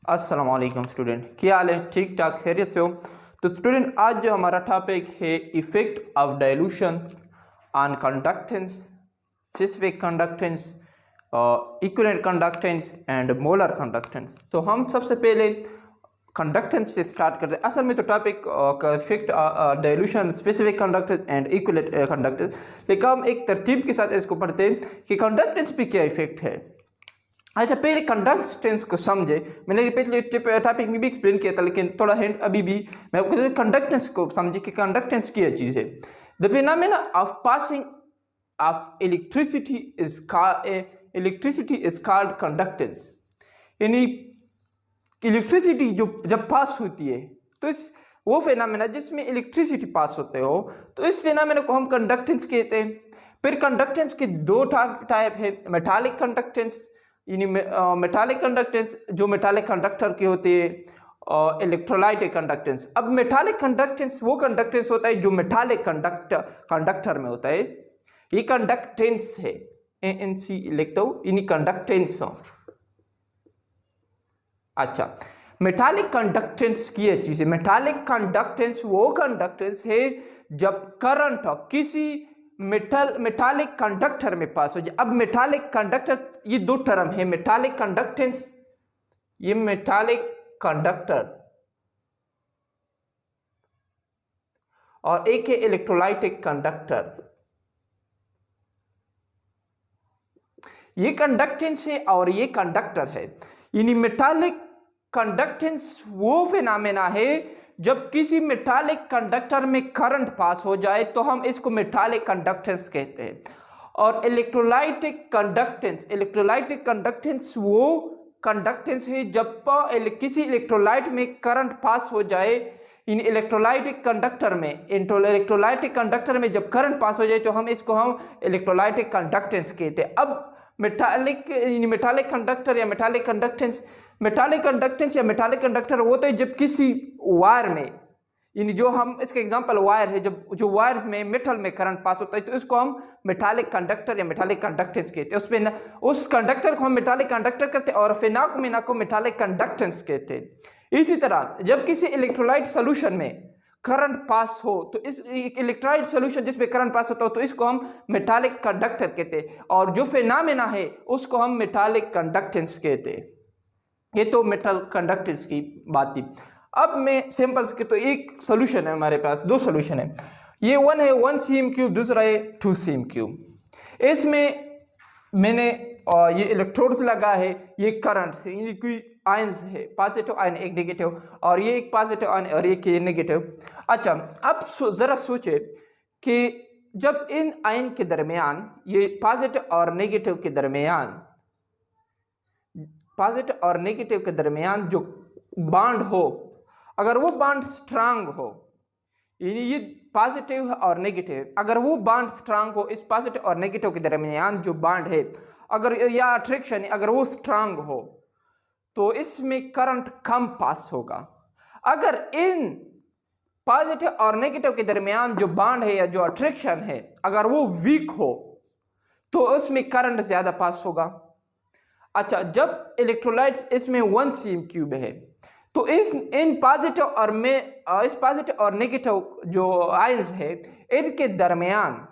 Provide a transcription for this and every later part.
अस्सलाम वालेकुम स्टूडेंट, क्या हाल है? ठीक ठाक, खैरियत से हो? तो स्टूडेंट, आज जो हमारा टॉपिक है effect of dilution on conductance, specific conductance, equivalent conductance and molar conductance. तो हम सबसे पहले कंडक्टेंस से स्टार्ट करते हैं। असल में तो टॉपिक का effect dilution, specific conductance and equivalent conductance, लेकिन हम एक तरतीब के साथ इसको पढ़ते हैं कि कंडक्टेंस पे क्या इफेक्ट है। अच्छा, पहले कंडक्टेंस को समझे। मैंने पिछले टॉपिक में भी एक्सप्लेन किया था, लेकिन थोड़ा हिंट अभी भी मैं आपको कंडक्टेंस को समझे कि कंडक्टेंस क्या चीज़ है। The phenomena of passing of electricity is called conductance. यानी इलेक्ट्रिसिटी जो जब पास होती है तो इस वो फिनोमेना जिसमें इलेक्ट्रिसिटी पास होते हो, तो इस फिनोमेना को हम कंडक्टेंस कहते हैं। फिर कंडक्टेंस के दो टाइप है, मेटालिक कंडक्टेंस, यानी मेटालिक कंडक्टेंस जो मेटालिक कंडक्टर की होती है, और इलेक्ट्रोलाइटिक कंडक्टेंस। अब मेटालिक कंडक्टेंस वो कंडक्टेंस होता है जो मेटालिक कंडक्टर में होता है। ये कंडक्टेंस है, ANC लिखता हूँ, यानी कंडक्टेंस। अच्छा, मेटालिक कंडक्टेंस की है चीज है। मेटालिक कंडक्टेंस वो कंडक्टेंस है जब करंट किसी मेटालिक कंडक्टर में पास हो जाए। अब मेटालिक कंडक्टर, ये दो टर्म है, मेटालिक कंडक्टेंस, ये मेटालिक कंडक्टर, और एक है इलेक्ट्रोलाइटिक कंडक्टर। ये कंडक्टेंस है और ये कंडक्टर है। यानी मेटालिक कंडक्टेंस वो फिनोमेना है जब किसी मेटालिक कंडक्टर में करंट पास हो जाए तो हम इसको मेटालिक कंडक्टेंस कहते हैं। और इलेक्ट्रोलाइटिक कंडक्टेंस वो कंडक्टेंस है जब किसी इलेक्ट्रोलाइट में करंट पास हो जाए। इन इलेक्ट्रोलाइटिक कंडक्टर में जब करंट पास हो जाए तो हम इलेक्ट्रोलाइटिक कंडक्टेंस कहते हैं। अब मेटालिक कंडक्टर या मेटालिक कंडक्टर वो होता है जब किसी वायर में, यानी जो हम इसका एग्जांपल वायर है, जब जो वायर्स में मेटल में करंट पास होता है तो इसको हम मेटालिक कंडक्टर या मेटालिक कंडक्टेंस कहते हैं। उस कंडक्टर को हम मेटालिक कंडक्टर कहते हैं और फिनोमेना को मेटालिक कंडक्टेंस कहते हैं। इसी तरह जब किसी इलेक्ट्रोलाइट सोल्यूशन में करंट पास हो तो इस इलेक्ट्रोलाइट सोल्यूशन जिसमें करंट पास होता हो तो इसको हम मेटालिक कंडक्टर कहते हैं, और जो फिनोमेना है उसको हम मेटालिक कंडक्टेंस कहते हैं। ये तो मेटल कंडक्टेंस की बात थी। अब मैं सिंपल्स के तो एक सोल्यूशन है, हमारे पास दो सोल्यूशन है। ये वन है 1 cm3, दूसरा है 2 cm3। इसमें मैंने ये इलेक्ट्रोड्स लगा है, ये करंट से, यानी कोई आयंस है, पॉजिटिव आयन एक नेगेटिव, और ये एक पॉजिटिव आयन और एक ये नेगेटिव। अच्छा, अब जरा सोचे कि जब इन आयन के दरमियान, ये पॉजिटिव और नेगेटिव के दरमियान, पॉजिटिव और नेगेटिव के दरमियान जो बॉन्ड हो, अगर वो बॉन्ड स्ट्रांग हो, यानी ये पॉजिटिव और नेगेटिव, अगर वो बॉन्ड स्ट्रांग हो, इस पॉजिटिव और नेगेटिव के दरमियान जो बॉन्ड है, अगर या अट्रैक्शन अगर वो स्ट्रांग हो तो इसमें करंट कम पास होगा। अगर इन पॉजिटिव और नेगेटिव के दरमियान जो बॉन्ड है या जो अट्रैक्शन है अगर वो वीक हो तो उसमें करंट ज्यादा पास होगा। अच्छा, जब इलेक्ट्रोलाइट्स इसमें 1 cm3 है तो इन पॉजिटिव और इस पॉजिटिव और नेगेटिव जो आयंस है इनके दरमियान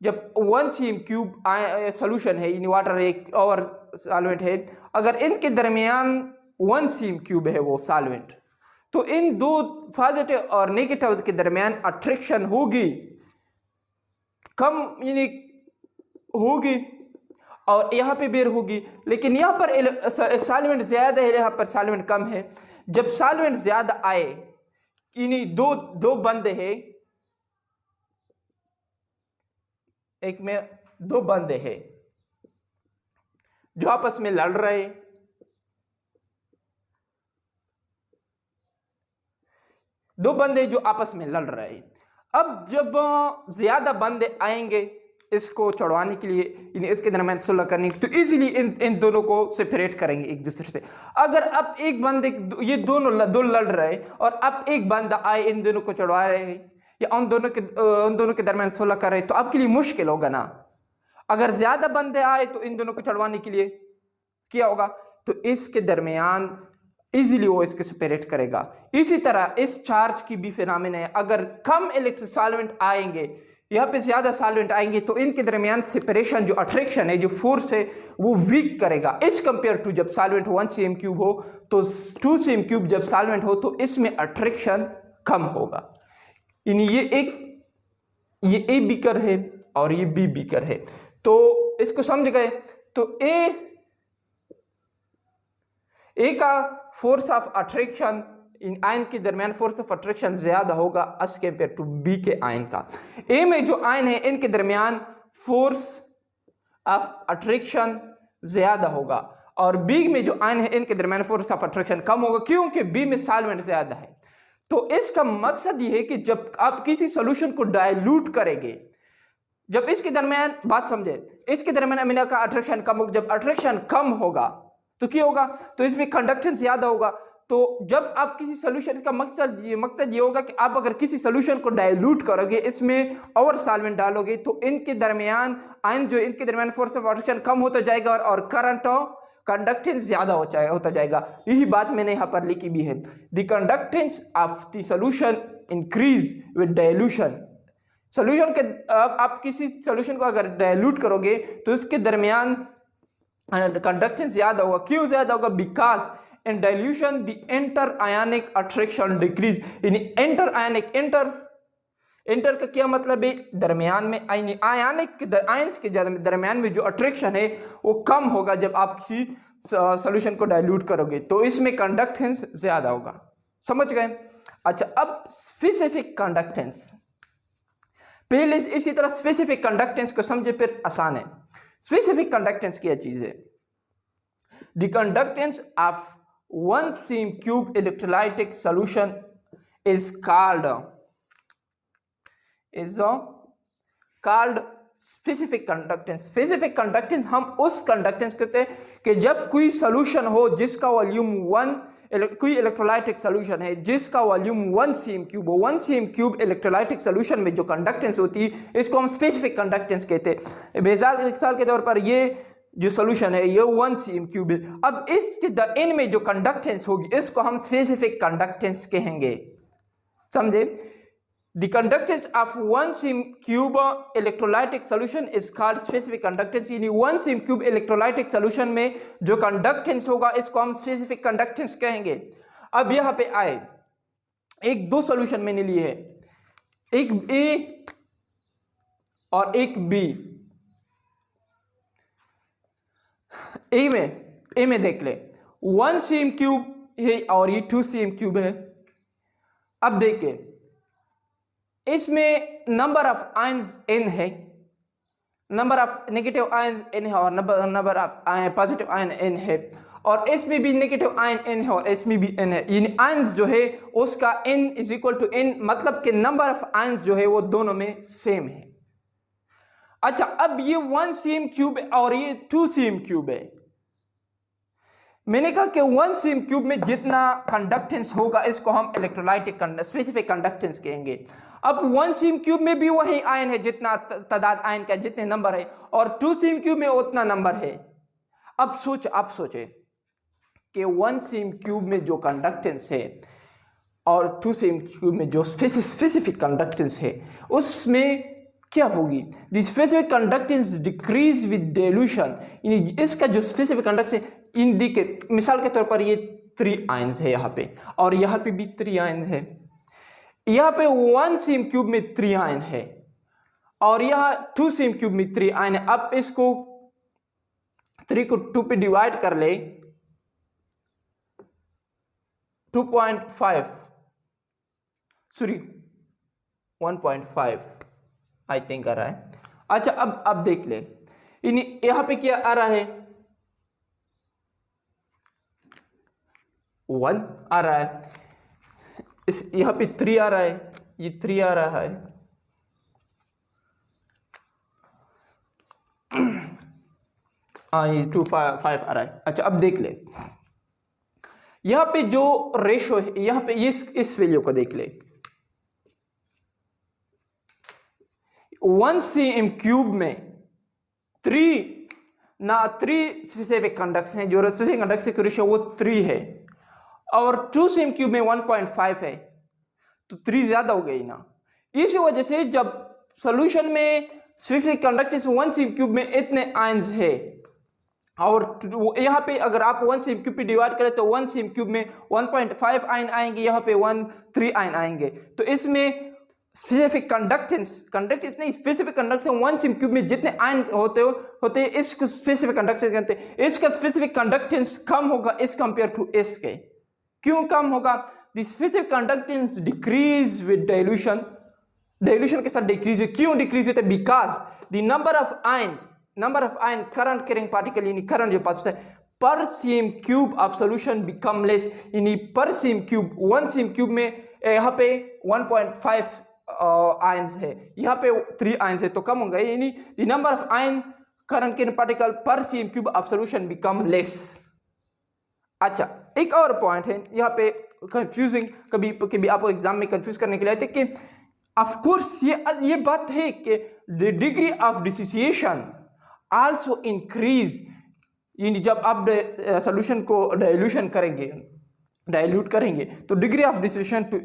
जब 1 cm3 सोल्यूशन है, यानी वाटर एक और सॉल्वेंट है, अगर इनके दरमियान 1 cm3 है वो सॉल्वेंट, तो इन दो पॉजिटिव और नेगेटिव के दरमियान अट्रैक्शन होगी कम, यानी होगी, और यहाँ पे बेर होगी। लेकिन यहाँ पर सॉल्वेंट ज्यादा है, यहाँ पर सॉल्वेंट कम है। जब सॉल्वेंट ज्यादा आए, यानी दो बंदे हैं, एक में दो बंदे हैं जो आपस में लड़ रहे, दो बंदे जो आपस में लड़ रहे। अब जब ज्यादा बंदे आएंगे इसको चढ़वाने के लिए, इसके दरमियान सुलह करने की, तो इजीली इन दोनों को सेपरेट करेंगे एक दूसरे से। अगर अब एक बंदे, ये दो लड़ रहे और अब एक बंदा आए इन दोनों को चढ़वा रहे हैं या उन दोनों के दरमियान सुलह कर रहे हैं, तो आपके लिए मुश्किल होगा ना। अगर ज्यादा बंदे आए तो इन दोनों को चढ़वाने के लिए क्या होगा, तो इसके दरमियान इजीली वो इसके सेपरेट करेगा। इसी तरह इस चार्ज की भी फिनोमेना है, अगर कम इलेक्ट्रिक सॉल्वेंट आएंगे, यहाँ पे ज्यादा सॉल्वेंट आएंगे तो इनके दरमियान सेपरेशन जो अट्रैक्शन है, जो फोर्स है, वो वीक करेगा एज कंपेयर टू जब सॉल्वेंट 1 cm³ हो तो 2 cm³ जब सॉल्वेंट हो तो इसमें अट्रैक्शन कम होगा। यानी ये ए बीकर है और ये बी बीकर है, तो इसको समझ गए। तो ए का force of attraction in ion के दरमियान फोर्स ऑफ अट्रैक्शन ज्यादा होगा एज कंपेयर टू बी के आयन का। ए में जो आयन है इनके दरमियान फोर्स ऑफ अट्रैक्शन ज्यादा होगा और बी में जो आयन है इनके दरमियान फोर्स ऑफ अट्रैक्शन कम होगा, क्योंकि बी में सॉल्वेंट ज्यादा है। तो इसका मकसद ये है कि जब आप किसी सॉल्यूशन को डाइल्यूट करेंगे, जब इसके दरमियान, बात समझे, इसके दरमियान अमीनो का अट्रैक्शन कम होगा, जब अट्रैक्शन कम होगा तो क्या होगा, तो इसमें कंडक्टेंस ज्यादा होगा। तो जब आप किसी सॉल्यूशन का मकसद ये होगा कि आप अगर किसी सॉल्यूशन को डाइल्यूट करोगे, इसमें और सॉल्वेंट डालोगे, तो इनके दरमियान आयन जो इनके दरमियान फोर्स ऑफ अट्रैक्शन कम होता जाएगा और करंट और कंडक्टेंस ज्यादा होता जाएगा। यही बात मैंने यहाँ पर लिखी भी है, the conductance of the solution increase with dilution. Solution के आप किसी सॉल्यूशन को अगर डाइल्यूट करोगे तो इसके दरमियान कंडक्टेंस ज्यादा होगा। क्यों ज्यादा होगा? Because in dilution the inter ionic attraction decrease. यानी इंटर आयनिक, इंटर का क्या मतलब है? दरमियान में, आयनिक आयंस के दरमियान में जो अट्रैक्शन है वो कम होगा जब आप किसी सॉल्यूशन को डाइल्यूट करोगे, तो इसमें कंडक्टेंस ज्यादा होगा। समझ गए? अच्छा, अब स्पेसिफिक कंडक्टेंस, पहले इसी तरह स्पेसिफिक कंडक्टेंस को समझे फिर आसान है। स्पेसिफिक कंडक्टेंस क्या चीज है? The conductance of 1 cm³ electrolytic solution is called specific conductance. Specific conductance हम उस कंडक्टेंस कहते हैं कि जब कोई सॉल्यूशन हो जिसका वॉल्यूम 1, कोई इलेक्ट्रोलाइटिक सॉल्यूशन है जिसका वॉल्यूम 1 cm³ हो, 1 cm³ इलेक्ट्रोलाइटिक सॉल्यूशन में जो कंडक्टेंस होती है इसको हम स्पेसिफिक कंडक्टेंस कहते हैं। मिसाल के तौर पर ये जो सॉल्यूशन है ये 1 cm³ है। अब इसके इनमें जो कंडक्टेंस होगी इसको हम स्पेसिफिक कंडक्टेंस कहेंगे। समझे? The conductance of 1 cm³ electrolytic solution is called specific conductance। यानी 1 cm³ electrolytic solution में जो कंडक्टेंस होगा इसको हम स्पेसिफिक कंडक्टेंस कहेंगे। अब यहाँ पे आए, एक दो सॉल्यूशन मैंने लिए है, एक ए और एक बी। ए में देख ले 1 cm³ है और ये 2 cm³ है। अब देखिए इसमें नंबर ऑफ आयंस n है, number of negative ions n है और number of positive ion n है, और इसमें भी नेगेटिव आयन n है और इसमें भी n है। यानी आयंस जो है उसका n is equal to n, मतलब कि नंबर ऑफ आयंस जो है वो दोनों में सेम है। अच्छा, अब ये 1 cm³ और ये 2 cm³ है। मैंने कहा कि 1 cm³ में जितना कंडक्टेंस होगा इसको हम इलेक्ट्रोलाइटिक स्पेसिफिक कंडक्टेंस कहेंगे। अब 1 cm³ में भी वही आयन है, जितना तादाद आयन का जितने नंबर है, और 2 cm³ में उतना नंबर है। अब सोचे कि 1 cm³ में जो कंडक्टेंस है और 2 cm³ में जो स्पेसिफिक कंडक्टेंस है उसमें क्या होगी? The specific conductance decrease with dilution. यानी इसका जो स्पेसिफिक कंडक्टेंस इंडिकेट, मिसाल के तौर पर ये 3 आयंस है यहाँ पे और यहाँ पे भी 3 आयन है। यहाँ पे 1 cm³ में 3 आयन है और यहाँ 2 cm³ में 3 आयन है। अब इसको 3 को 2 पे डिवाइड कर ले, 2.5 सॉरी 1.5 आई थिंक आ रहा है। अच्छा, अब देख ले, यहाँ पे क्या आ रहा है? 1 आ रहा है, इस यहाँ पे 3 आ रहा है, ये 3 आ रहा है, ये 2 5 आ रहा है। अच्छा, अब देख ले, यहाँ पे जो रेशो है, यहाँ पे इस वैल्यू को देख ले, 1 cm³ में 3 स्पेसिफिक कंडक्टेंस है, जो स्पेसिफिक कंडक्टेंस की रेशो वो 3 है, और 2 सीएम क्यूब में 1.5 है तो 3 ज्यादा हो गई ना। इसी वजह से जब सॉल्यूशन में स्पेसिफिक कंडक्टेंस 1 सीएम क्यूब में इतने आयंस है और यहाँ पे अगर आप 1 सीएम क्यूब पे डिवाइड करें तो 1 सीएम क्यूब में 1.5 आयन आएंगे, यहाँ पे 3 आयन आएंगे। तो इसमें स्पेसिफिक कंडक्टेंस नहीं, स्पेसिफिक कंडक्टेंस 1 सीएम क्यूब में जितने आयन होते हैं इसको स्पेसिफिक कंडक्टेंस कहते हैं। इसका स्पेसिफिक कंडक्टेंस कम होगा इस कंपेयर टू इसके। क्यों कम होगा? The specific conductance decrease with dilution, dilution के साथ डिक्रीज है। क्यों डिक्रीज होता है? Because the number of ion current carrying particle यानी करंट जो पास होता है पर cm cube of solution become less, यानी पर सीएम क्यूब 1 सीएम क्यूब में यहाँ पे 1.5 आयंस है, यहाँ पे 3 आयंस है तो कम होंगे, यानी the number of ion current carrying particle per cm cube of solution become less. अच्छा, एक और पॉइंट है यहाँ पे कंफ्यूजिंग, कभी आपको एग्जाम में कंफ्यूज करने के लिए आते कि ऑफ कोर्स ये बात है कि the degree of dissociation also increase, यानी जब आप सॉल्यूशन को डाइल्यूट करेंगे तो डिग्री ऑफ डिसोसिएशन तो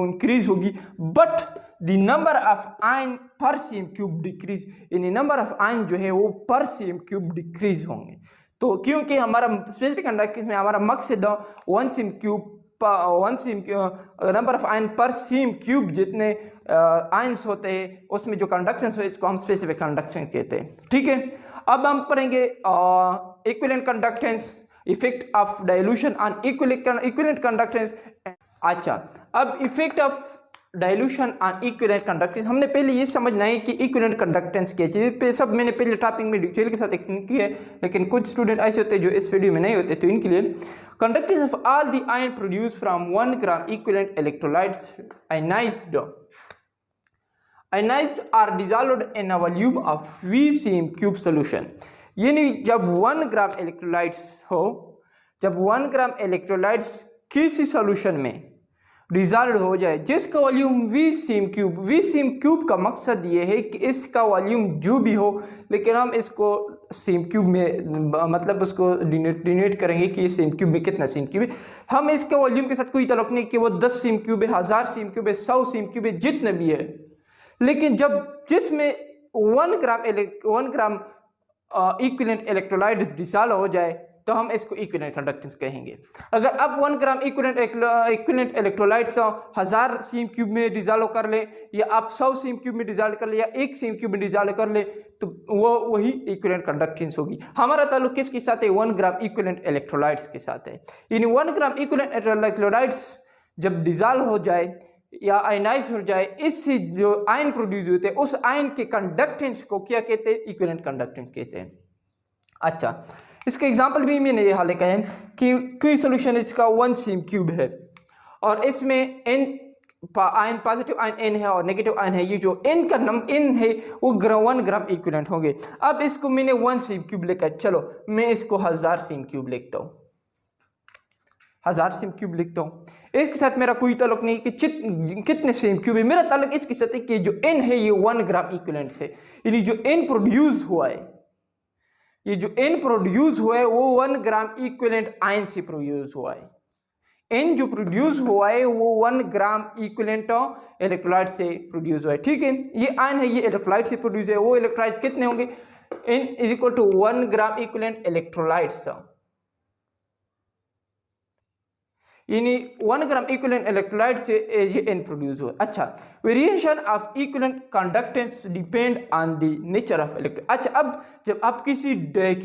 इंक्रीज होगी, but the number of ion पर सीएम क्यूब डिक्रीज, यानी नंबर ऑफ आयन जो है वो पर सीएम क्यूब डिक्रीज होंगे। तो क्योंकि हमारा स्पेसिफिक कंडक्टेंस में हमारा मकसद 1 CM cube number of ion पर सीएम क्यूब जितने आयंस होते हैं उसमें जो कंडक्टेंस है इसको हम स्पेसिफिक कंडक्टेंस कहते हैं। ठीक है, अब हम पढ़ेंगे equivalent conductance, effect of dilution on equivalent conductance. अच्छा, अब effect of dilution on equivalent conductance, हमने पहले ये समझना है कि इक्विवेलेंट कंडक्टेंस क्या चीज़ पे, सब मैंने पहले टॉपिक में डिटेल के साथ एक्सप्लेन किया है, लेकिन कुछ स्टूडेंट ऐसे होते हैं जो इस वीडियो में नहीं होते, तो इनके लिए conductance of all the ion produce from 1 gram equivalent electrolytes ionized are dissolved in a volume of V cm cube solution, यानी जब 1 ग्राम इलेक्ट्रोलाइट्स किसी सॉल्यूशन में डिजॉल्व हो जाए जिसका वॉल्यूम V cm क्यूब का मकसद ये है कि इसका वॉल्यूम जो भी हो, लेकिन हम इसको सीम क्यूब में मतलब उसको डिनोट करेंगे कि सीम क्यूब में कितना सीम क्यूब है। हम इसके वॉल्यूम के साथ कोई ताल्लुक नहीं कि वो 10 सीम क्यूब है, 1000 सीम क्यूब है, 100 सीम क्यूब है, जितने भी है, लेकिन जिसमें 1 ग्राम इक्विवेलेंट इलेक्ट्रोलाइट डिसॉल्व हो जाए तो हम इसको इक्विवेलेंट कंडक्टेंस कहेंगे। अगर अब 1 ग्राम इक्विवेलेंट इलेक्ट्रोलाइट्स 1000 सीम क्यूब में डिसॉल्व कर ले, या आप 100 सीम क्यूब में डिसॉल्व कर ले, या 1 सीम क्यूब में डिसॉल्व कर ले, तो वो वही इक्विवेलेंट कंडक्टेंस होगी। हमारा ताल्लुक किसके साथ है? 1 ग्राम इक्विवेलेंट इलेक्ट्रोलाइट्स के साथ है। यानी 1 ग्राम इक्विवेलेंट इलेक्ट्रोलाइट्स जब डिसॉल्व हो जाए या आयनाइज हो जाए, इससे जो आयन प्रोड्यूस होते हैं उस आयन के कंडक्टेंस को क्या कहते हैं? इक्विवेलेंट कंडक्टेंस कहते हैं। अच्छा, इसका एग्जांपल भी मैंने ये हाल लिखा है कि कोई सॉल्यूशन इसका 1 सीम क्यूब है और इसमें n ion, positive ion n है और नेगेटिव आयन है, ये जो n का n है वो 1 ग्राम इक्विवेलेंट होंगे। अब इसको मैंने 1 सीम क्यूब लिखा है, चलो मैं इसको 1000 सीम क्यूब लिखता हूँ, 1000 सीम क्यूब लिखता हूँ। इसके साथ मेरा कोई ताल्लुक नहीं कि कितने सीम क्यूब है, मेरा ताल्लुक इसके साथ है कि जो n है ये 1 ग्राम इक्विवेलेंट है, यानी जो n प्रोड्यूस हुआ है, ये जो n प्रोड्यूस हुआ है वो 1 ग्राम इक्विवेलेंट आयन से प्रोड्यूस हुआ है। n जो प्रोड्यूस हुआ है वो 1 ग्राम इक्विवेलेंट इलेक्ट्रोलाइट से प्रोड्यूस हुआ है। ठीक है, ये आयन है, ये इलेक्ट्रोलाइट से प्रोड्यूस है। वो इलेक्ट्रोलाइट्स कितने होंगे? n is equal to 1 gram equivalent electrolytes, यानी 1 ग्राम इक्विवेलेंट इलेक्ट्रोलाइट से ये n प्रोड्यूस हुआ। अच्छा, variation of equivalent conductance depend on the nature of electrolyte. अच्छा, अब जब आप किसी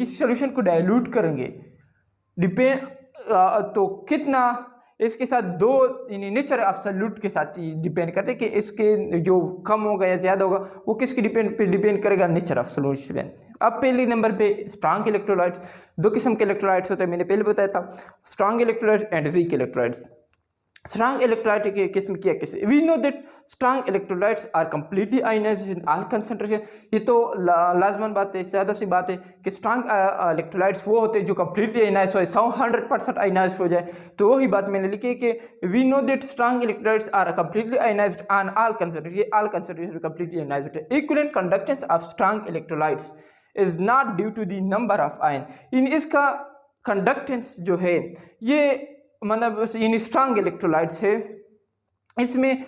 सॉल्यूशन को डाइल्यूट करेंगे तो कितना इसके साथ दो यानी नेचर ऑफ सॉल्यूट के साथ डिपेंड करते हैं कि इसके जो कम होगा या ज़्यादा होगा वो किसके डिपेंड करेगा? Nature of solution. अब पहले नंबर पे स्ट्रॉन्ग इलेक्ट्रोलाइट्स, 2 किस्म के इलेक्ट्रोलाइट्स होते हैं, मैंने पहले बताया था, strong electrolytes and weak electrolytes. Strong electrolyte की किस्म क्या किसे? We know that strong electrolytes are completely ionised in all concentration. ये तो लाजमन बात है, सादा सी बात है कि स्ट्रॉन्ग इलेक्ट्रोलाइट्स वो होते हैं जो कंप्लीटली आयनाइज हो, 100% आयनाइज हो जाए। तो वही बात मैंने लिखी है कि we know that strong electrolytes are completely ionised on all concentration, ये ऑल कंसंट्रेशन कंप्लीटली आयनाइज्ड है। Equivalent conductance of strong electrolytes is not due to the number of ion, in इसका कंडक्टेंस जो है ये मतलब यानी स्ट्रांग इलेक्ट्रोलाइट्स है, इसमें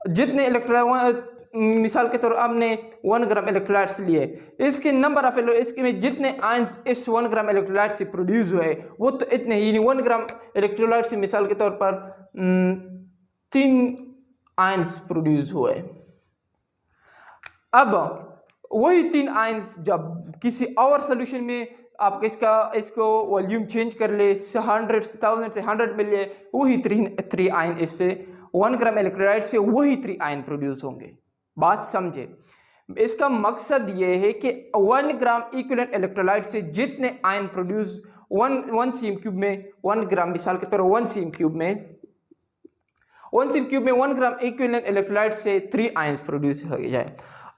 जितने इलेक्ट्रोलाइट, मिसाल के तौर आपने 1 ग्राम इलेक्ट्रोलाइट्स लिए, इसके नंबर ऑफ इसके में जितने आयंस इस 1 ग्राम इलेक्ट्रोलाइट से प्रोड्यूस हुए वो तो इतने ही, 1 ग्राम इलेक्ट्रोलाइट से मिसाल के तौर पर 3 आयंस प्रोड्यूस हुए। अब वही 3 आयंस जब किसी और सोल्यूशन में आप इसको वॉल्यूम चेंज कर ले, 100,000 से 100 में ले, वही 3 आयन इससे 1 ग्राम इलेक्ट्रोलाइट से वही 3 आयन प्रोड्यूस होंगे। बात समझे, इसका मकसद ये है कि 1 ग्राम इक्विवेलेंट इलेक्ट्रोलाइट से जितने आयन प्रोड्यूस 1 सीएम क्यूब में, 1 ग्राम मिसाल के तौर 1 सीएम क्यूब में 1 ग्राम इक्विवेलेंट इलेक्ट्रोलाइट से 3 आयंस प्रोड्यूस हो जाए।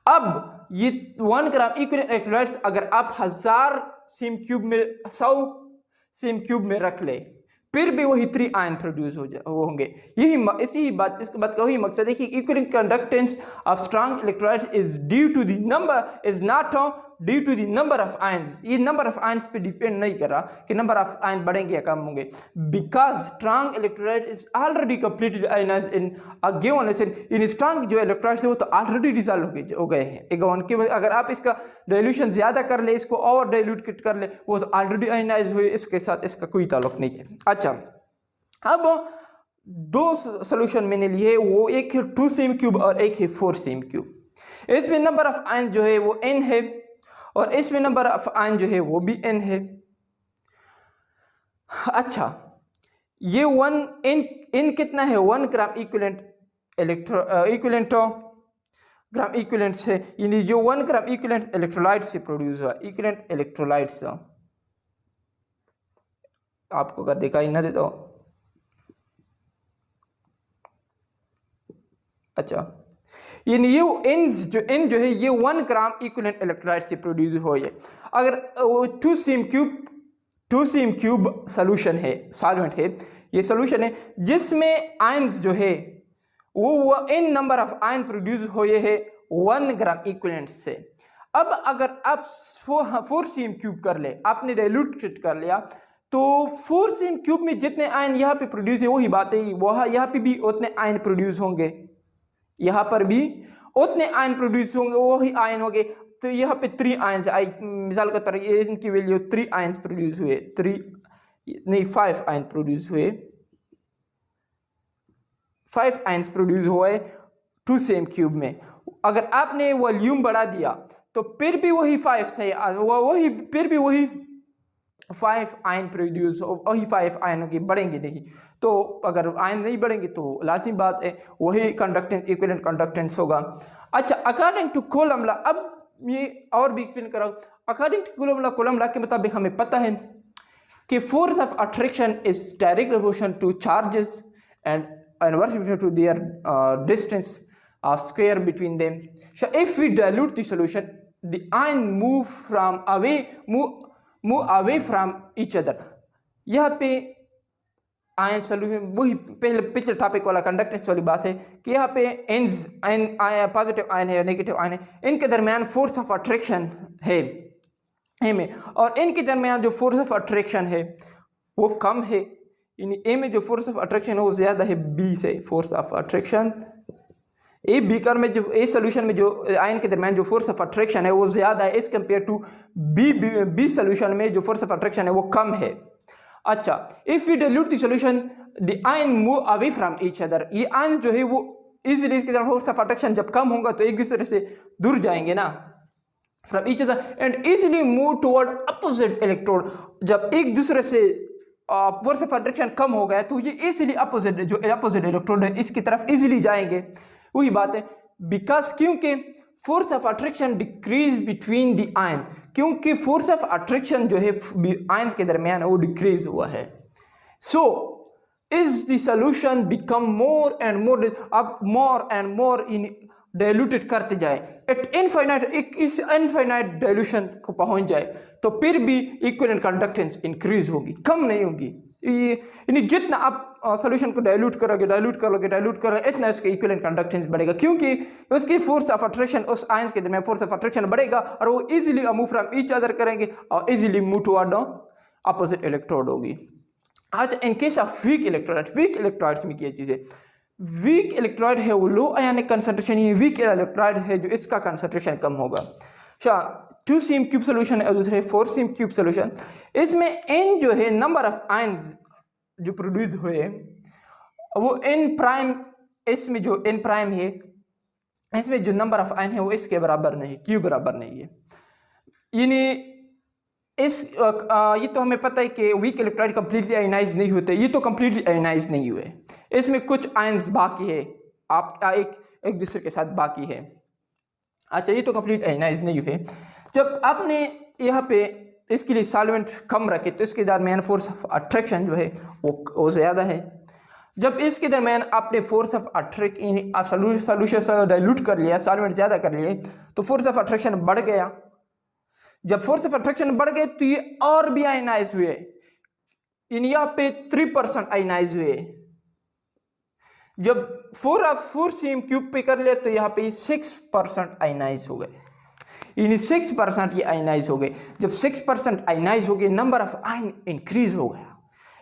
अब ये 1 ग्राम इक्विवेलेंट इलेक्ट्रोलाइट्स अगर आप 1000 सीएम क्यूब में 100 सीएम क्यूब में रख ले, फिर भी वही 3 आयन प्रोड्यूस होंगे। इसकी बात का वही मकसद है कि equivalent conductance of strong electrolytes is not due to the number of ions. ये नंबर ऑफ आयंस पे डिपेंड नहीं कर रहा कि नंबर ऑफ आयन बढ़ेंगे या कम होंगे, because strong electrolyte is already completely ionised in a given in strong जो इलेक्ट्रोलाइट्स है वो तो ऑलरेडी डिसॉल्व हो गए हैं। अगर आप इसका डाइल्यूशन ज्यादा कर ले, इसको और डाइल्यूट कर ले, वो तो ऑलरेडी आयनाइज हुए, इसके साथ इसका कोई ताल्लुक नहीं है। अच्छा, अब 2 सोल्यूशन मैंने लिए, वो एक है 2 सीएम क्यूब और एक है 4 सीएम क्यूब। इसमें नंबर ऑफ आयन जो है वो n है और इसमें नंबर ऑफ आयन जो है वो भी n है। अच्छा, ये n कितना है, 1 ग्राम ग्राम इक्विवेलेंट से, यानी जो 1 ग्राम इक्विवेलेंट इलेक्ट्रोलाइट से प्रोड्यूस हुआ, इक्विवेलेंट इलेक्ट्रोलाइट्स आपको अगर दिखाई ना दे तो अच्छा, यानी ये n जो है ये 1 ग्राम इक्विवेलेंट इलेक्ट्रोलाइट से प्रोड्यूस हो जाए। अगर 2 सीएम क्यूब सोल्यूशन है, सॉल्वेंट है, ये सोल्यूशन है जिसमें आयंस जो है वो n number of ion produce हुए है 1 ग्राम इक्विवेलेंट से। अब अगर आप 4 सीएम क्यूब कर ले, आपने डाइल्यूट कर लिया, तो 4 सीएम क्यूब में जितने आयन यहाँ पे प्रोड्यूस है वही बात है, वह यहाँ पे भी उतने आयन प्रोड्यूस होंगे, यहाँ पर भी उतने आयन प्रोड्यूस होंगे, वही आयन होंगे। तो यहाँ पे 3 आयंस आई, मिसाल के तौर पर इनकी वैल्यू 3 आयंस प्रोड्यूस हुए, 5 आयन प्रोड्यूस हुए, 5 आयंस प्रोड्यूस हुए 2 सीएम क्यूब में। अगर आपने वॉल्यूम बढ़ा दिया तो फिर भी वही 5 से फिर भी वही 5 आयन प्रोड्यूस, वही 5 आयन की बढ़ेंगे नहीं। तो अगर आयन नहीं बढ़ेंगे तो लाजिमी बात है वही कंडक्टेंस, इक्विवेलेंट कंडक्टेंस होगा। अच्छा, अकॉर्डिंग टू कूलम लॉ, अब ये और भी एक्सप्लेन कर रहा हूँ। अकॉर्डिंग टू कूलम लॉ के मुताबिक हमें पता है कि force of attraction is direct proportional to charges and inverse proportional to their distance square between them. So if we dilute the solution, the ion move away from each other. यहाँ पे ion solution वही पिछले topic वाला conductance वाली बात है कि यहाँ पे पॉजिटिव आयन है, नेगेटिव आयन है, इनके दरमियान फोर्स ऑफ अट्रैक्शन है ए में, और इनके दरमियान जो फोर्स ऑफ अट्रैक्शन है वो कम है। यानी ए में जो फोर्स ऑफ अट्रैक्शन है वो ज्यादा है बी से। Force of attraction a beaker में, जो ए सोल्यूशन में जो आयन के दरमियान जो फोर्स ऑफ अट्रैक्शन है वो ज्यादा है as compare to B solution में जो फोर्स ऑफ अट्रैक्शन है वो कम है। अच्छा, if we dilute the solution the ion move away from each other. ये आयन जो है वो इजीली, इसके तरफ फोर्स ऑफ अट्रैक्शन जब कम होगा तो एक दूसरे से दूर जाएंगे ना, from each other, and easily move toward opposite electrode. जब एक दूसरे से फोर्स ऑफ अट्रैक्शन कम हो गया तो ये इजीली अपोजिट, जो अपोजिट इलेक्ट्रोड है इसकी तरफ इजीली जाएंगे। वही बात है, बिकॉज क्योंकि force of attraction decrease between the ion, क्योंकि फोर्स ऑफ अट्रैक्शन जो है आयंस के दरमियान वो डिक्रीज हुआ है। So is the solution become more and more, अब more and more in diluted करते जाए एट इनफाइनाइट, इस इनफाइनाइट डाइल्यूशन को पहुंच जाए तो फिर भी इक्विवेलेंट कंडक्टेंस इंक्रीज होगी, कम नहीं होगी। यानी जितना आप सॉल्यूशन को डाइल्यूट करोगे इतना इसके इक्विवेलेंट कंडक्टेंस बढ़ेगा, क्योंकि उसकी फोर्स ऑफ अट्रैक्शन, उस आयंस के दरमियान फोर्स ऑफ अट्रैक्शन बढ़ेगा और वो easily move from each other करेंगे और easily move toward opposite electrode होगी। अच्छा, in case of weak electrolytes में क्या चीज़ है, वीक इलेक्ट्रोलाइट है वो लो आयनिक कंसंट्रेशन, ये वीक इलेक्ट्रोलाइट है जो इसका कंसंट्रेशन कम होगा। अच्छा, 2cm क्यूब सोल्यूशन है और दूसरे 4cm क्यूब सोल्यूशन। इसमें n जो है नंबर ऑफ आयंस जो प्रोड्यूस हुए वो n प्राइम, इसमें जो n प्राइम है इसमें जो नंबर ऑफ आयन है वो इसके बराबर नहीं, क्यू बराबर नहीं है। यानी ये तो हमें पता है कि वीक इलेक्ट्रोलाइट कंप्लीटली आयनाइज नहीं होते, ये तो कंप्लीटली आयनाइज नहीं हुए, इसमें कुछ आयंस बाकी है, आप एक दूसरे के साथ बाकी है। अच्छा, ये तो कंप्लीट आयनाइज नहीं हुए। जब आपने यहाँ पे इसके लिए सॉल्वेंट कम रखे तो इसके दरमियान फोर्स ऑफ अट्रैक्शन जो है वो ज़्यादा है। जब इसके दरमियान आपने force of attraction solution dilute कर लिया, सॉल्वेंट ज़्यादा कर लिए, तो फोर्स ऑफ अट्रैक्शन बढ़ गया। जब फोर्स ऑफ अट्रैक्शन बढ़ गए तो ये और भी आयनाइज हुए, इन यहाँ पे 3% आयनाइज हुए। जब 4cm क्यूब पे कर लिया तो यहाँ पे 6% आयनाइज हो गए, यानी 6% ये आयनाइज हो गए। जब 6% आयनाइज हो गए, नंबर ऑफ आयन इंक्रीज हो गया।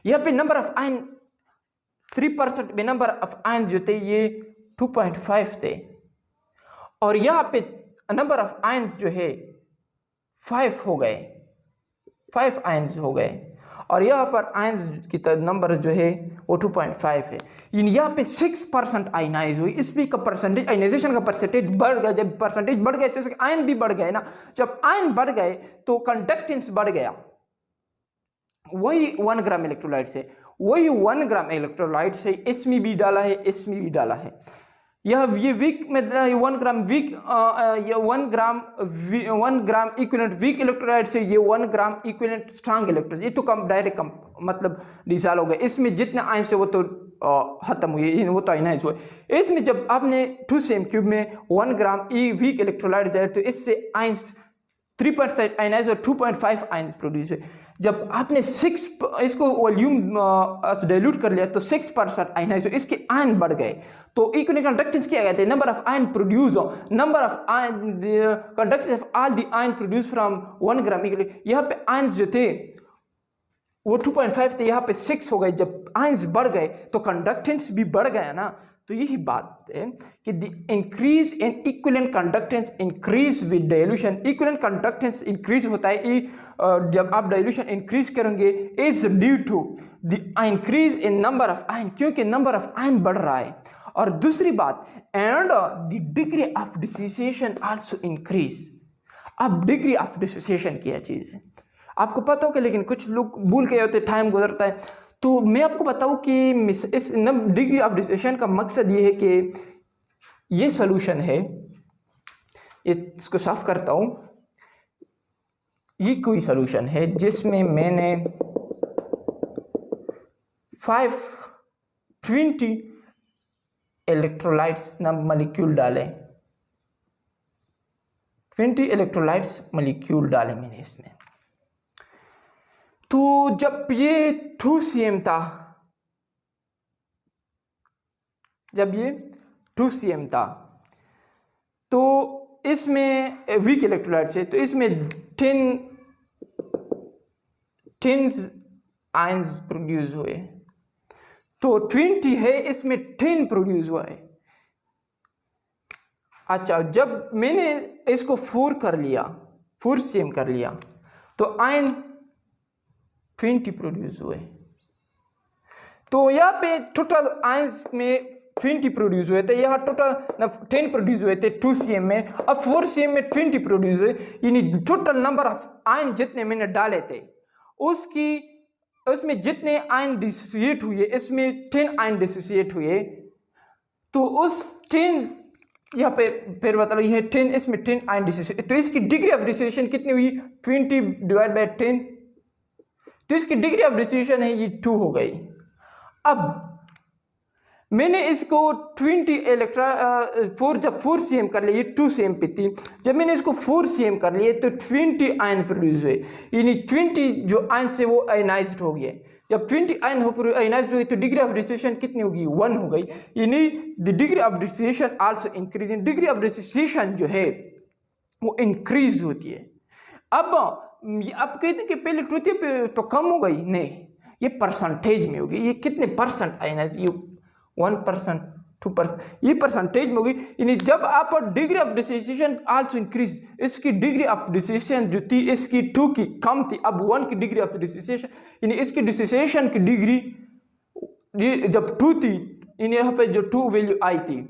यहाँ पे नंबर ऑफ आयन 3% में नंबर ऑफ आयन जो थे ये 2.5 थे, और यहाँ पे नंबर ऑफ आयन्स जो है 5 हो गए, 5 आयन्स हो गए, और यहाँ पर आयन्स की नंबर जो है वो 2.5 है। यहाँ पे 6% आयनाइज हुई, इसमें का परसेंटेज, आयनाइजेशन का परसेंटेज बढ़ गया। जब परसेंटेज बढ़ गए तो इसके आयन भी बढ़ गए ना। जब आयन बढ़ गए तो कंडक्टेंस बढ़ गया। वही 1 ग्राम इलेक्ट्रोलाइट से, वही 1 ग्राम इलेक्ट्रोलाइट से इसमें भी डाला है, इसमें भी डाला है। ये वीक में 1 ग्राम वीक, ये 1 ग्राम इक्विवेलेंट वीक इलेक्ट्रोलाइट से ये 1 ग्राम इक्विवेलेंट स्ट्रांग इलेक्ट्रोलाइट, ये तो कम डायरेक्ट कम मतलब डिसॉल्व हो गए। इसमें जितने आयंस थे वो तो खत्म हुए, वो तो आयनाइज हुए। इसमें जब आपने 2cm क्यूब में 1 ग्राम वीक इलेक्ट्रोलाइट जाए तो इससे आयंस 3% आयनाइज और 2.5 आयंस प्रोड्यूस हुए। जब आपने इसको वॉल्यूम डाइल्यूट कर लिया तो 6% आयनाइज हुए, इसके आयन बढ़ गए। तो इक्विवेलेंट कंडक्टेंस क्या कहते हैं, number of ion produce, number of ion conductance of all the ion produce from 1 gram equivalent. यहाँ पे आयंस जो थे वो 2.5 थे, यहाँ पे 6 हो गए। जब आयंस बढ़ गए तो कंडक्टेंस भी बढ़ गया ना। तो यही बात है कि the increase in equivalent conductance increase with dilution. Equivalent conductance increase होता है जब आप डाइल्यूशन इंक्रीज करेंगे, is due to the increase in number of ion, क्योंकि नंबर ऑफ आयन बढ़ रहा है। और दूसरी बात, and the degree of dissociation also increase. अब डिग्री ऑफ डिसोसिएशन क्या चीज़ है आपको पता हो कि, लेकिन कुछ लोग भूल गए होते, टाइम गुजरता है। तो मैं आपको बताऊं कि इस डिग्री ऑफ डिसोसिएशन का मकसद ये है कि ये सॉल्यूशन है, इसको साफ करता हूं। ये कोई सॉल्यूशन है जिसमें मैंने 520 इलेक्ट्रोलाइट्स मॉलिक्यूल डाले, 20 इलेक्ट्रोलाइट्स मॉलिक्यूल डाले मैंने इसमें। तो जब ये 2cm था, जब ये 2cm था तो इसमें वीक इलेक्ट्रोलाइट है, तो इसमें 10 आयंस प्रोड्यूस हुए। तो 20 है, इसमें 10 प्रोड्यूस हुआ है। अच्छा, जब मैंने इसको 4cm कर लिया तो आयन 20 प्रोड्यूस हुए। तो यहाँ पे टोटल आयंस में 20 प्रोड्यूस हुए थे, यहाँ टोटल 10 प्रोड्यूस हुए थे 2cm में। अब 4cm में 20 प्रोड्यूस हुए, यानी टोटल नंबर ऑफ आयन जितने मैंने डाले थे उसमें जितने आयन डिसोसिएट हुए, इसमें 10 आयन डिसोसिएट हुए। तो उस 10 यहाँ पे फिर बता लो, ये 10, इसमें 10 आयन डिसोसिएट, तो इसकी डिग्री ऑफ डिसोसिएशन कितनी हुई, 20 डिवाइड बाय 10, तो इसकी डिग्री ऑफ डिसोसिएशन है ये 2 हो गई। अब मैंने इसको 20 जब 4cm कर लिया, ये 2cm पे थी, जब मैंने इसको 4cm कर लिए तो 20 आयन प्रोड्यूस हुए, यानी 20 जो आयन से वो आयनाइज्ड हो गए। जब 20 आयन आयनाइज्ड हुए तो डिग्री ऑफ डिसोसिएशन कितनी होगी, 1 हो गई, यानी the degree of dissociation also increase. Degree of dissociation जो है वो इंक्रीज होती है। अब कहते हैं कि पहले 2 पे तो कम हो गई, नहीं, ये परसेंटेज में होगी, ये कितने परसेंट आयनाइज, ये 1%, 2%, ये परसेंटेज में होगी। यानी जब आप degree of dissociation also increase, इसकी डिग्री ऑफ डिसोसिएशन जो थी इसकी 2 की कम थी, अब 1 की डिग्री ऑफ डिसोसिएशन, यानी इसकी डिसोसिएशन की डिग्री जब 2 थी, यानी यहाँ पे जो 2 वैल्यू आई थी,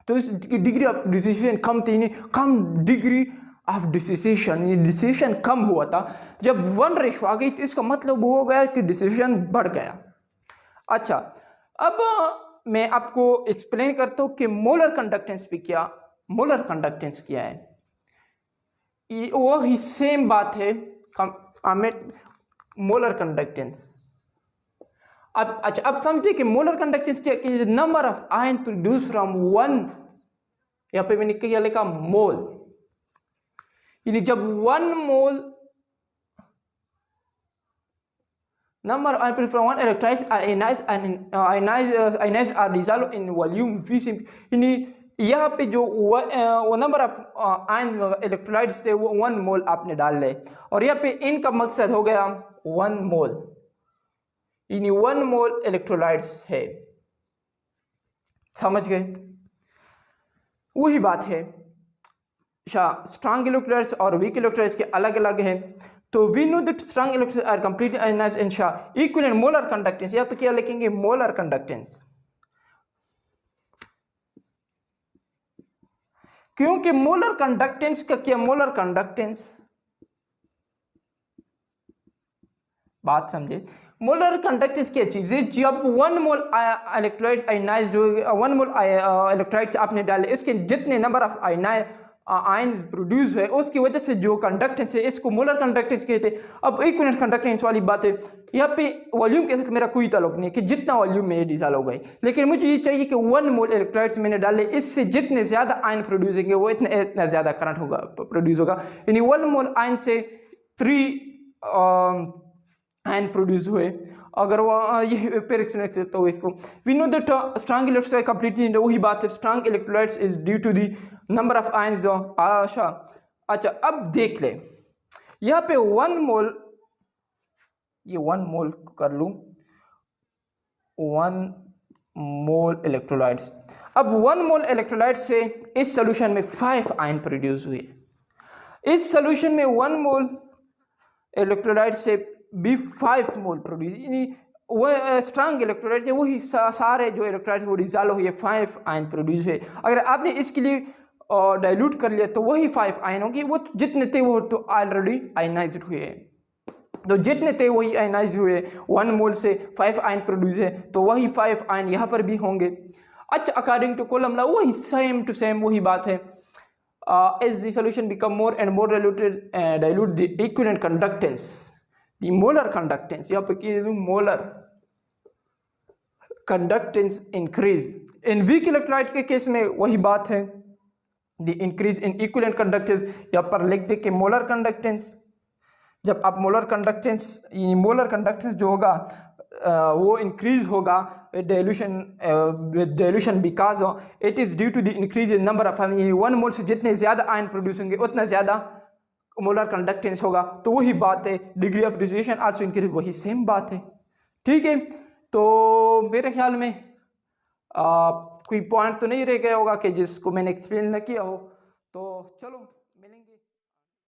तो इसकी डिग्री ऑफ डिसोसिएशन कम थी, यानी कम डिग्री ऑफ डिसोसिएशन, ये डिसोसिएशन कम हुआ था। जब 1 रेशो आ गई तो इसका मतलब वो हो गया कि डिसोसिएशन बढ़ गया। अच्छा, अब मैं आपको एक्सप्लेन करता हूँ कि मोलर कंडक्टेंस भी क्या, मोलर कंडक्टेंस क्या है। ये वही सेम बात है मोलर कंडक्टेंस। अब अच्छा, अब समझिए कि मोलर कंडक्टेंस क्या, कि number of ion produce from 1, यहाँ पे मैंने क्या लिखा मोल, यानी जब 1 मोल number of ions from one electrolyte are ionized or dissolved in volume V से, यानी यहाँ पे जो वो नंबर ऑफ आयन इलेक्ट्रोलाइट्स थे वो 1 मोल आपने डाल ले, और यहाँ पे इनका मकसद हो गया 1 मोल, यानी 1 मोल इलेक्ट्रोलाइट्स है। समझ गए? वही बात है, स्ट्रॉन्ग इलेक्ट्रोलाइट्स और वीक इलेक्ट्रोलाइट्स के अलग अलग है। तो we know that strong electrolytes are completely ionised in equivalent molar conductance. यहाँ पे क्या लिखेंगे? मोलर कंडक्टेंस, क्योंकि मोलर कंडक्टेंस का क्या, मोलर कंडक्टेंस, बात समझे, मोलर कंडक्टेंस क्या चीज है? जब 1 मोल इलेक्ट्रोलाइट्स आयनाइज्ड हो, 1 मोल इलेक्ट्रोलाइट्स आपने डाले, इसके जितने नंबर ऑफ आयन्स प्रोड्यूस है उसकी वजह से जो कंडक्टेंस है इसको मोलर कंडक्टेंस कहते हैं। अब इक्विवेलेंट कंडक्टेंस वाली बात है, यहाँ पे वॉल्यूम के साथ मेरा कोई ताल्लुक नहीं है कि जितना वॉल्यूम में ये डिसॉल्व हो गए, लेकिन मुझे ये चाहिए कि 1 मोल इलेक्ट्रोलाइट्स मैंने डाले, इससे जितने ज्यादा आयन प्रोड्यूस होंगे वो इतना ज्यादा करंट होगा, प्रोड्यूस होगा। यानी 1 मोल आयन से 3 आयन प्रोड्यूस हुए। अगर वो ये फिर एक्सप्लेन करता हूँ इसको, we know that strong electrolytes completely, वही बात है, strong electrolytes is due to the number of ions. अच्छा, अब देख ले यहाँ पे 1 मोल, ये 1 मोल कर लूँ, 1 मोल इलेक्ट्रोलाइट्स। अब 1 मोल इलेक्ट्रोलाइट से इस सोल्यूशन में 5 आयन प्रोड्यूस हुए। इस सोल्यूशन में 1 मोल इलेक्ट्रोलाइट से भी 5 मोल प्रोड्यूस, यानी वो स्ट्रॉन्ग इलेक्ट्रोलाइट है, वही सारे जो इलेक्ट्रोलाइट वो डिसॉल्व हुए, 5 आयन प्रोड्यूस है। अगर आपने इसके लिए डाइल्यूट कर लिया तो वही 5 आयन होंगे, वो जितने थे वो तो ऑलरेडी आयनाइज्ड हुए हैं, तो जितने थे वही आयनाइज हुए। 1 मोल से 5 आयन प्रोड्यूस है तो वही 5 आयन यहाँ पर भी होंगे। अच्छा, अकॉर्डिंग टू कूलम्ब लॉ वही सेम टू सेम वही बात है। As the solution become more and more dilute the equivalent conductance, the molar conductance, यहाँ पे की मोलर कंडक्टेंस इंक्रीज। इन वीक इलेक्ट्रोलाइट के केस में वही बात है, the increase in equivalent conductance, यहाँ पर लिख दे के मोलर कंडक्टेंस। जब आप मोलर कंडक्टेंस जो होगा वो इंक्रीज होगा dilution because it is due to the increase in number of ion. 1 mole से जितने ज्यादा आयन प्रोड्यूस होंगे उतना ज्यादा मोलर कंडक्टेंस होगा, तो वही बात है। Degree of dissociation also increase, वही सेम बात है। ठीक है, तो मेरे ख्याल में कोई पॉइंट तो नहीं रह गया होगा कि जिसको मैंने एक्सप्लेन न किया हो, तो चलो।